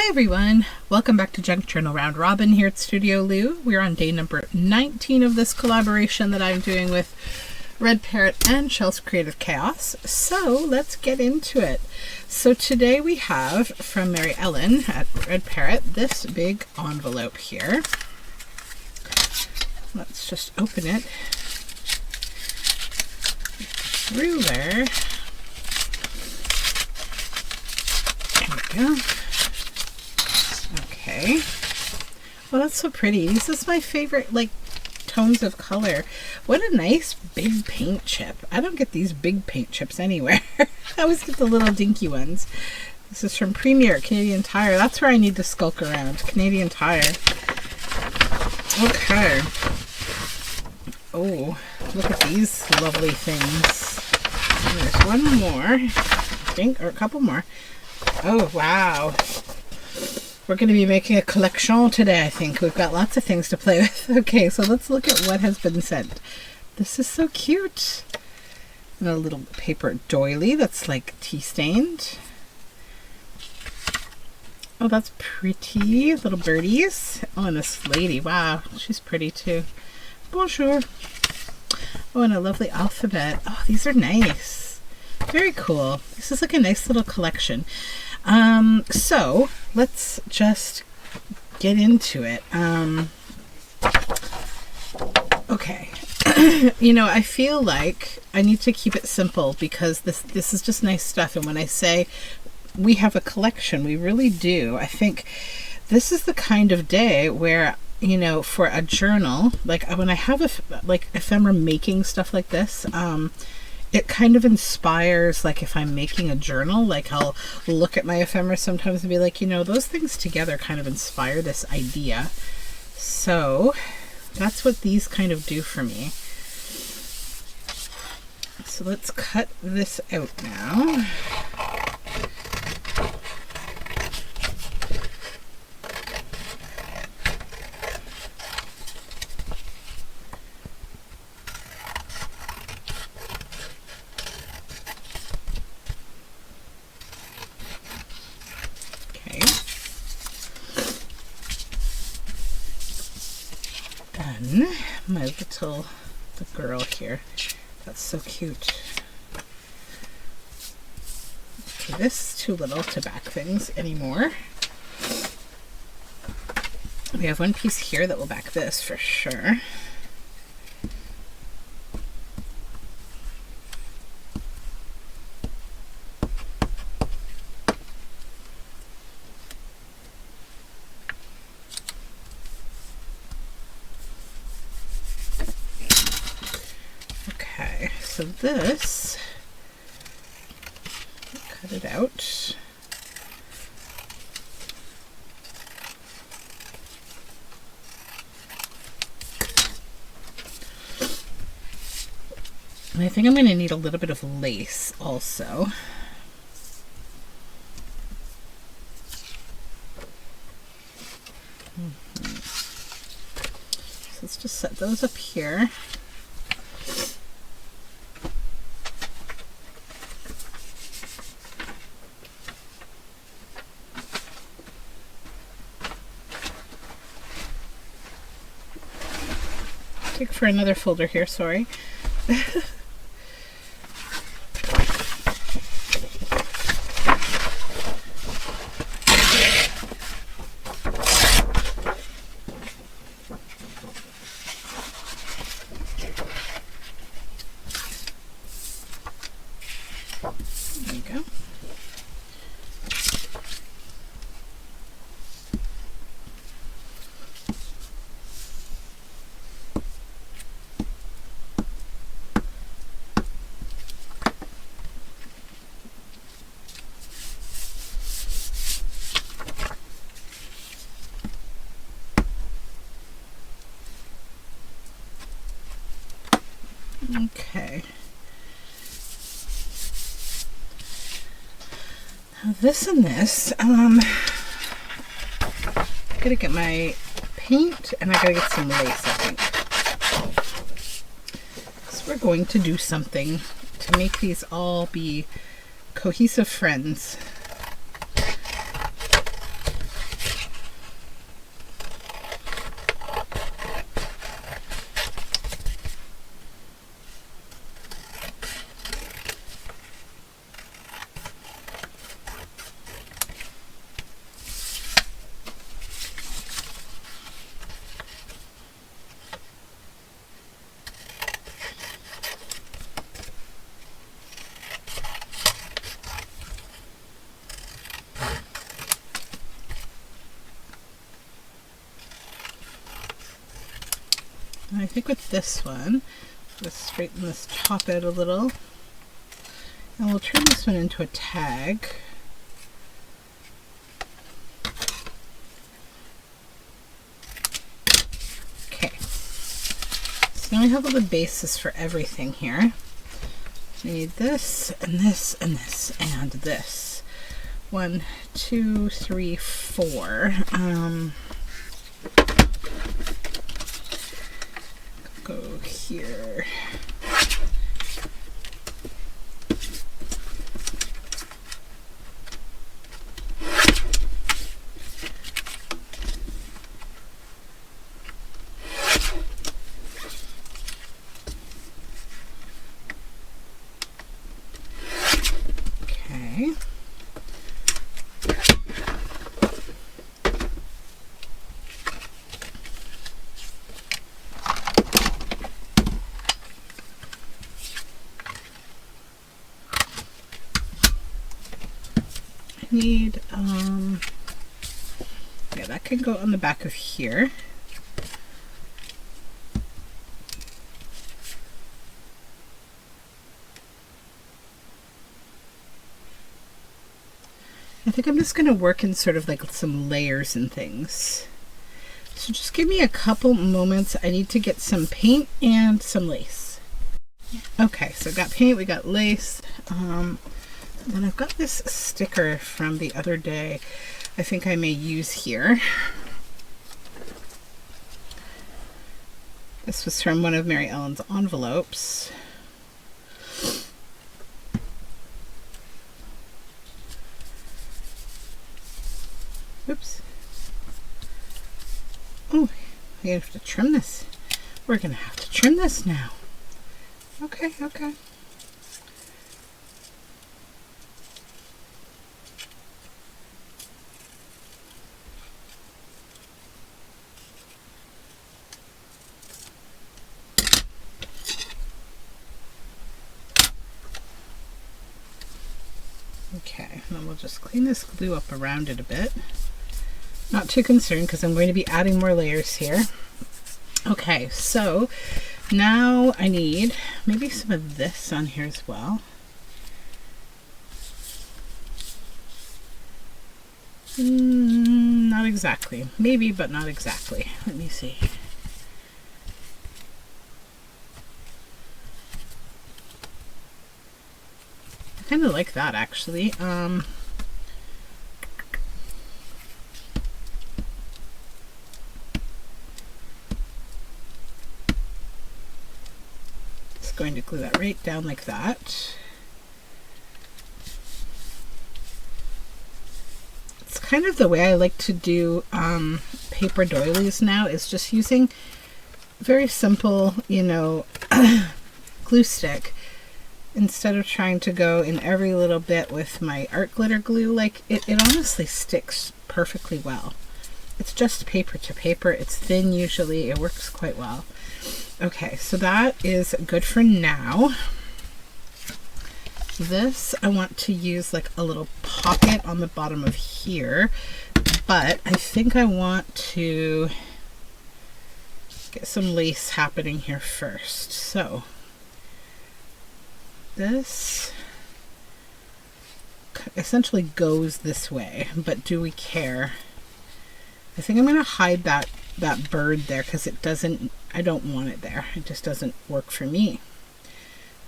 Hi everyone, welcome back to Junk Journal Round Robin here at Studioloo. We're on day number 19 of this collaboration that I'm doing with RedParrot and ChellesCreativeChaos. So let's get into it. So today we have from Mary Ellen at RedParrot this big envelope here. Let's just open it. Ruler. There we go. Okay. Well, that's so pretty. This is my favorite, like, tones of color. What a nice big paint chip. I don't get these big paint chips anywhere. I always get the little dinky ones. This is from Premier Canadian Tire. That's where I need to skulk around. Canadian Tire. Okay. Oh, look at these lovely things. And there's one more, I think, or a couple more. Oh, wow. We're going to be making a collection today, I think. We've got lots of things to play with. Okay, so let's look at what has been sent. This is so cute. And a little paper doily that's like tea-stained. Oh, that's pretty. Little birdies. Oh, and this lady. Wow, she's pretty too. Bonjour. Oh, and a lovely alphabet. Oh, these are nice. Very cool. This is like a nice little collection. So let's just get into it. Okay. You know, I feel like I need to keep it simple because this is just nice stuff. And when I say we have a collection, we really do. I think this is the kind of day where, you know, for a journal, like when I have ephemera making stuff like this, it kind of inspires, like if I'm making a journal, like I'll look at my ephemera sometimes and be like, you know, those things together kind of inspire this idea. So that's what these kind of do for me. So let's cut this out now. My little, the girl here, that's so cute. Okay, this is too little to back things anymore. We have one piece here that will back this for sure. So this, cut it out. And I think I'm going to need a little bit of lace also. So let's just set those up here. For another folder here, sorry. There you go. Okay. Now this and this, I gotta get my paint and I gotta get some lace, I think. So we're going to do something to make these all be cohesive friends. think with this one, let's straighten this top out a little. And we'll turn this one into a tag. Okay. So now we have all the bases for everything here. We need this, and this, and this, and this. 1, 2, 3, 4. Go here. Okay. Need yeah, that can go on the back of here. I think I'm just going to work in sort of like some layers and things. So just give me a couple moments. I need to get some paint and some lace. Okay, so got paint, we got lace. Then I've got this sticker from the other day I think I may use here. This was from one of Mary Ellen's envelopes. Oops. Oh, we have to trim this. We're going to have to trim this now. Okay, okay. Okay, and then we'll just clean this glue up around it a bit. Not too concerned because I'm going to be adding more layers here. Okay, so now I need maybe some of this on here as well. Not exactly. Maybe, but not exactly. Let me see. I kind of like that actually. Just going to glue that right down like that. It's kind of the way I like to do paper doilies now, is just using very simple, you know, glue stick, instead of trying to go in every little bit with my art glitter glue. Like it honestly sticks perfectly well. It's just paper to paper. It's thin usually. It works quite well. Okay, so that is good for now. This I want to use like a little pocket on the bottom of here, but I think I want to get some lace happening here first. So this essentially goes this way, but do we care? I think I'm going to hide that bird there because it doesn't, I don't want it there. It just doesn't work for me.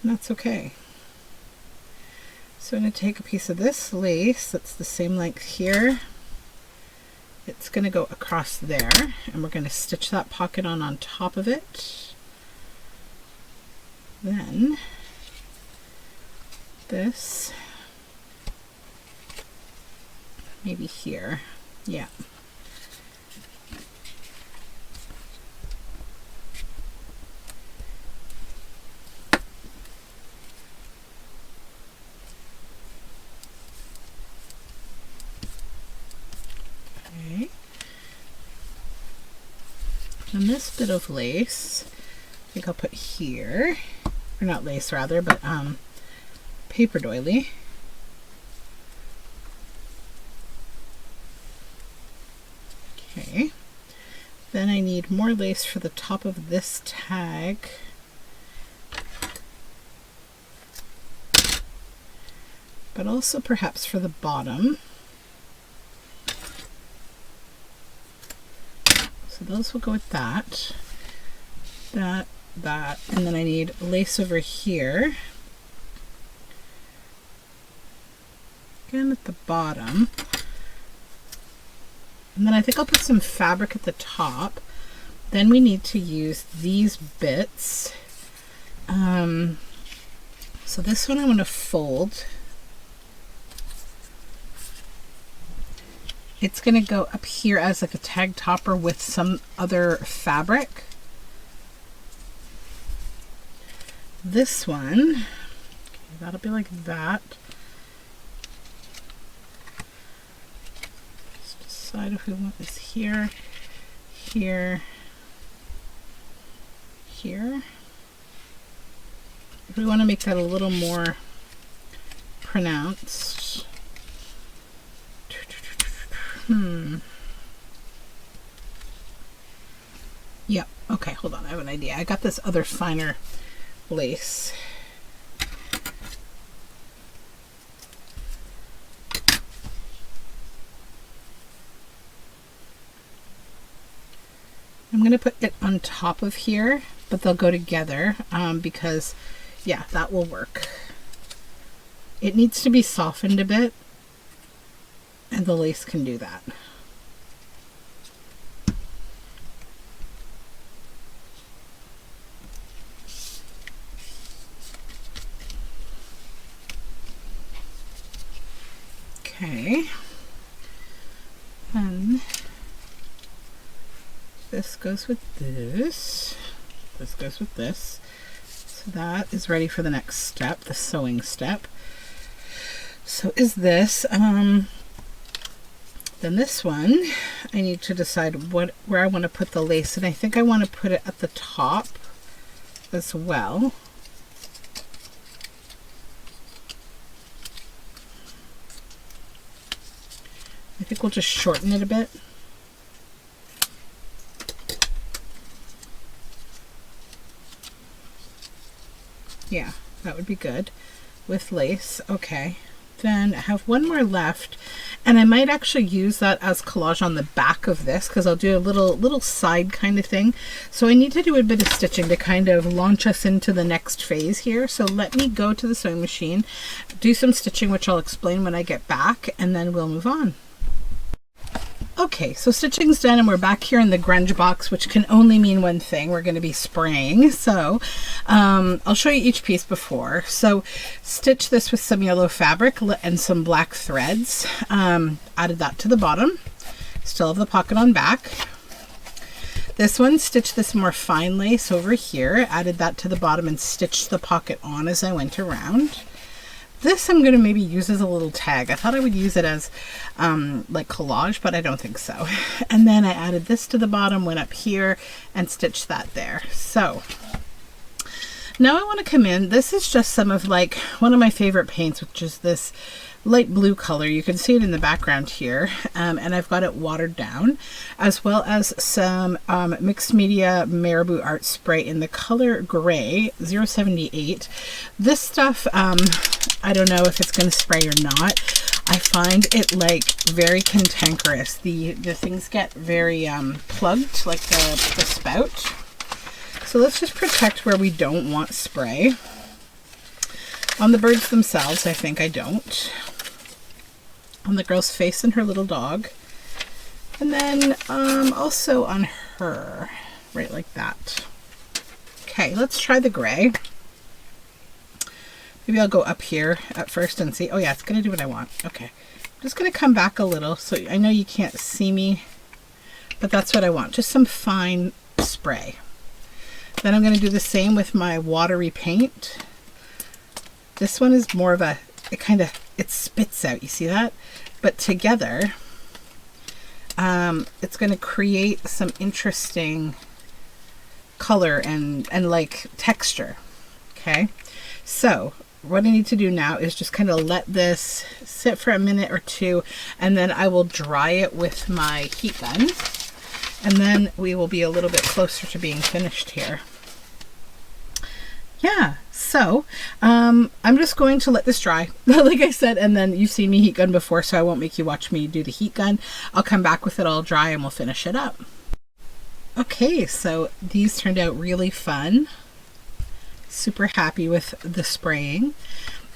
And that's okay. So I'm going to take a piece of this lace that's the same length here. It's going to go across there, and we're going to stitch that pocket on top of it. Then this, maybe here, yeah. Okay. And this bit of lace, I think I'll put here, or not lace rather, but paper doily. Okay, then I I need more lace for the top of this tag. But also perhaps for the bottom. So those will go with that. That, and then I need lace over here. Again at the bottom. And then I think I'll put some fabric at the top. Then we need to use these bits. So this one I want to fold. It's going to go up here as like a tag topper with some other fabric. This one, okay, that'll be like that. Just decide if we want this here, here, here. If we want to make that a little more pronounced. Yep, okay, hold on, I have an idea. I got this other finer lace. I'm going to put it on top of here, but they'll go together because, yeah, that will work. It needs to be softened a bit, and the lace can do that. Okay, and this goes with this, this goes with this, so that is ready for the next step, the sewing step. So is this, then this one, I need to decide where I want to put the lace, and I think I want to put it at the top as well. I think we'll just shorten it a bit. Yeah, that would be good with lace. Okay, then I have one more left, and I might actually use that as collage on the back of this because I'll do a little side kind of thing. So I need to do a bit of stitching to kind of launch us into the next phase here. So let me go to the sewing machine, do some stitching, which I'll explain when I get back, and then we'll move on. Okay, so stitching's done and we're back here in the grunge box, which can only mean one thing. We're going to be spraying. So I'll show you each piece before. So stitch this with some yellow fabric and some black threads. Added that to the bottom. Still have the pocket on back. This one, stitch this more fine lace over here. Added that to the bottom and stitched the pocket on as I went around. This I'm going to maybe use as a little tag. I thought I would use it as like collage, but I don't think so. And then I added this to the bottom, went up here and stitched that there. So now I want to come in. This is just some of like one of my favorite paints, which is this light blue color. You can see it in the background here, and I've got it watered down, as well as some mixed media marabou art spray in the color gray 078. This stuff I don't know if it's going to spray or not. I find it like very cantankerous. The things get very plugged, like the spout. So let's just protect where we don't want spray. On the birds themselves, I think I don't. On the girl's face and her little dog. And then also on her, right like that. Okay, let's try the gray. Maybe I'll go up here at first and see. Oh yeah, it's gonna do what I want. Okay, I'm just gonna come back a little so I know you can't see me, but that's what I want. Just some fine spray. Then I'm gonna do the same with my watery paint. This one is more of a, it spits out, you see that? But together, it's going to create some interesting color and like texture, okay? So what I need to do now is just kind of let this sit for a minute or two, and then I will dry it with my heat gun. And then we will be a little bit closer to being finished here. Yeah, so I'm just going to let this dry, like I said, and then you've seen me heat gun before, so I won't make you watch me do the heat gun. I'll come back with it all dry and we'll finish it up. Okay, so these turned out really fun. Super happy with the spraying.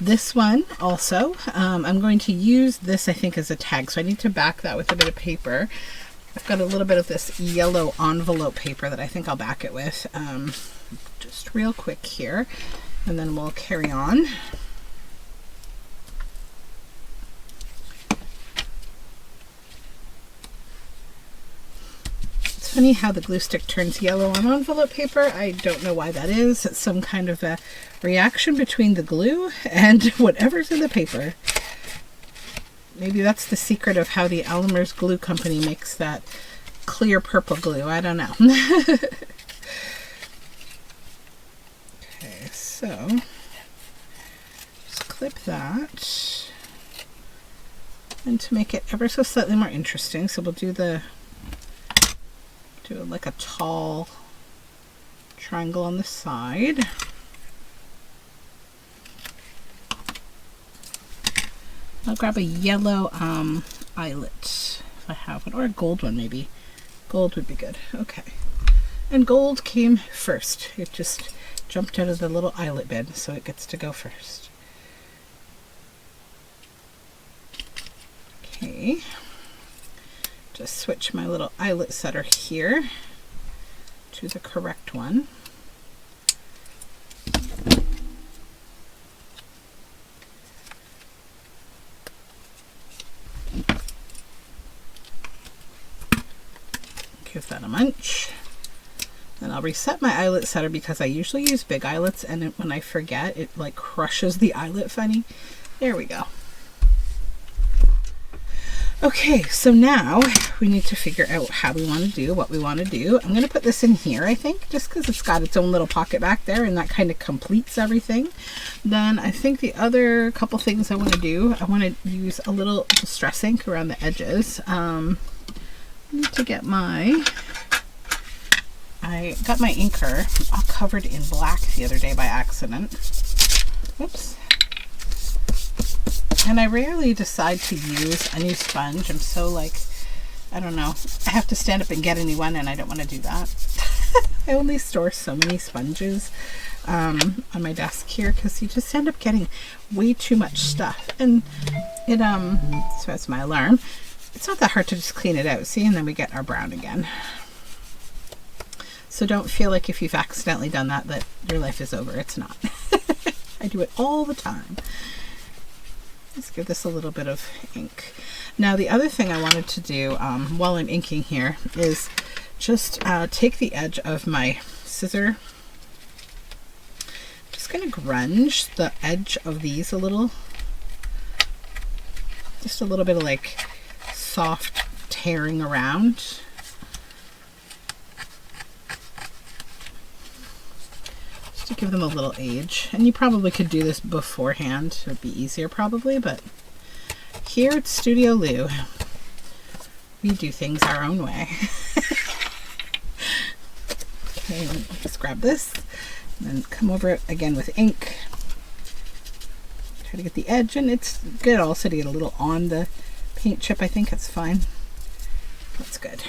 This one also, I'm going to use this, I think, as a tag, so I need to back that with a bit of paper. I've got a little bit of this yellow envelope paper that I think I'll back it with. Just real quick here, and then we'll carry on. It's funny how the glue stick turns yellow on envelope paper. I don't know why that is. It's some kind of a reaction between the glue and whatever's in the paper. Maybe that's the secret of how the Elmer's Glue Company makes that clear purple glue. I don't know. Okay, so just clip that. And to make it ever so slightly more interesting, so we'll do like a tall triangle on the side. I'll grab a yellow eyelet if I have one, or a gold one maybe. Gold would be good. Okay. And gold came first. It just jumped out of the little eyelet bin, so it gets to go first. Okay. Just switch my little eyelet setter here to the correct one. Give that a munch. Then I'll reset my eyelet setter because I usually use big eyelets, and when I forget, it like crushes the eyelet funny. There we go. Okay, so now we need to figure out how we want to do what we want to do. I'm going to put this in here, I think, just because it's got its own little pocket back there, and that kind of completes everything. Then I think the other couple things I want to do, I want to use a little distress ink around the edges. I need to get I got my inker all covered in black the other day by accident. Oops. And I rarely decide to use a new sponge. I'm so like, I don't know. I have to stand up and get a new one, and I don't want to do that. I only store so many sponges on my desk here because you just end up getting way too much stuff. And it, so that's my alarm. It's not that hard to just clean it out, see? And then we get our brown again. So don't feel like if you've accidentally done that, that your life is over. It's not. I do it all the time. Let's give this a little bit of ink. Now the other thing I wanted to do while I'm inking here is just take the edge of my scissor. Just going to grunge the edge of these a little. Just a little bit of like soft tearing around. Just to give them a little age. And you probably could do this beforehand. It would be easier probably, but here at Studioloo, we do things our own way. Okay, just grab this and then come over it again with ink. Try to get the edge, and it's good also to get a little on the paint chip. I think it's fine. That's good.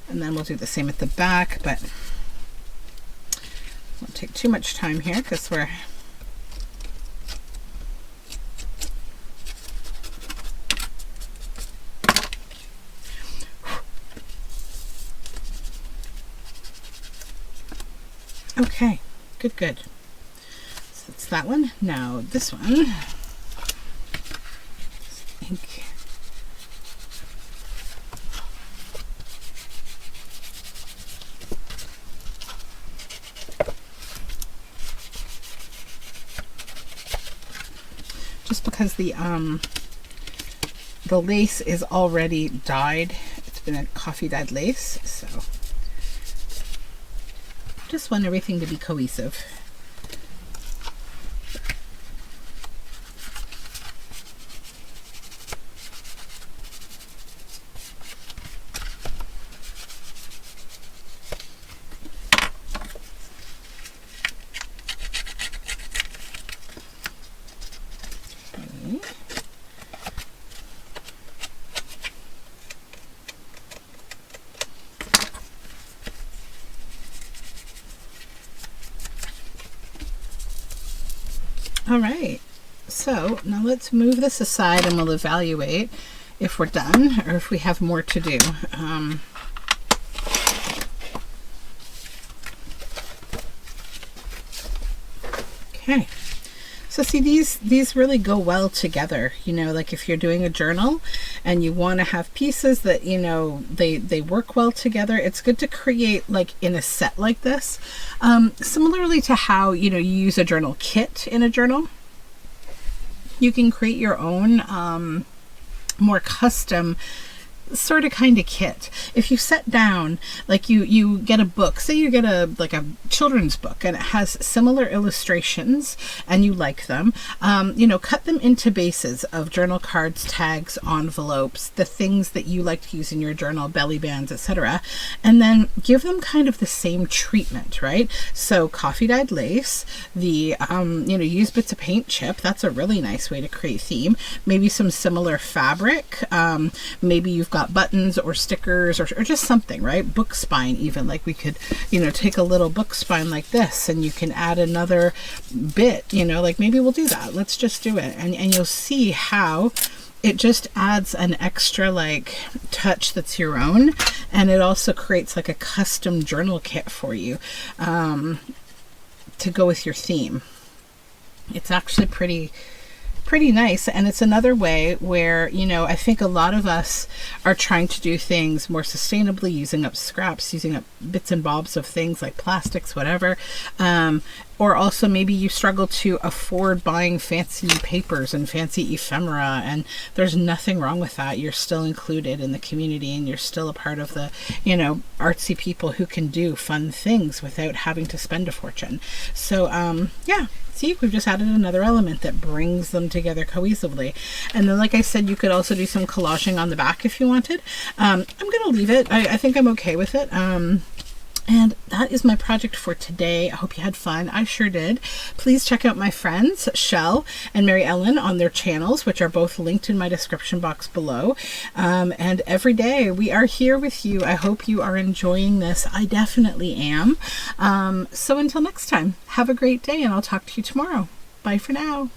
And then we'll do the same at the back, but won't take too much time here because we're okay. Good. So that's that one. Now this one. Ink. Just because the lace is already dyed. It's been a coffee dyed lace, so just want everything to be cohesive. All right, so now let's move this aside and we'll evaluate if we're done or if we have more to do. Okay. So see, these really go well together, you know, like if you're doing a journal and you want to have pieces that, you know, they work well together, it's good to create like in a set like this. Similarly to how, you know, you use a journal kit in a journal, you can create your own more custom sort of kind of kit. If you set down, like you get a book, say you get a children's book and it has similar illustrations and you like them, you know, cut them into bases of journal cards, tags, envelopes, the things that you like to use in your journal, belly bands, etc., and then give them kind of the same treatment, right? So coffee dyed lace, the you know, use bits of paint chip. That's a really nice way to create theme. Maybe some similar fabric. Maybe you've got buttons or stickers or just something, right? Book spine even, like we could, you know, take a little book spine like this and you can add another bit, you know, like maybe we'll do that. Let's just do it. And you'll see how it just adds an extra like touch that's your own. And it also creates like a custom journal kit for you to go with your theme. It's actually pretty nice, and it's another way where, you know, I think a lot of us are trying to do things more sustainably, using up scraps, using up bits and bobs of things like plastics, whatever. Or also maybe you struggle to afford buying fancy papers and fancy ephemera, and there's nothing wrong with that. You're still included in the community and you're still a part of the, you know, artsy people who can do fun things without having to spend a fortune. So yeah, see, we've just added another element that brings them together cohesively. And then, like I said, you could also do some collaging on the back if you wanted. I'm going to leave it. I think I'm okay with it. And that is my project for today. I hope you had fun. I sure did. Please check out my friends, Shell and Mary Ellen, on their channels, which are both linked in my description box below. And every day we are here with you. I hope you are enjoying this. I definitely am. So until next time, have a great day and I'll talk to you tomorrow. Bye for now.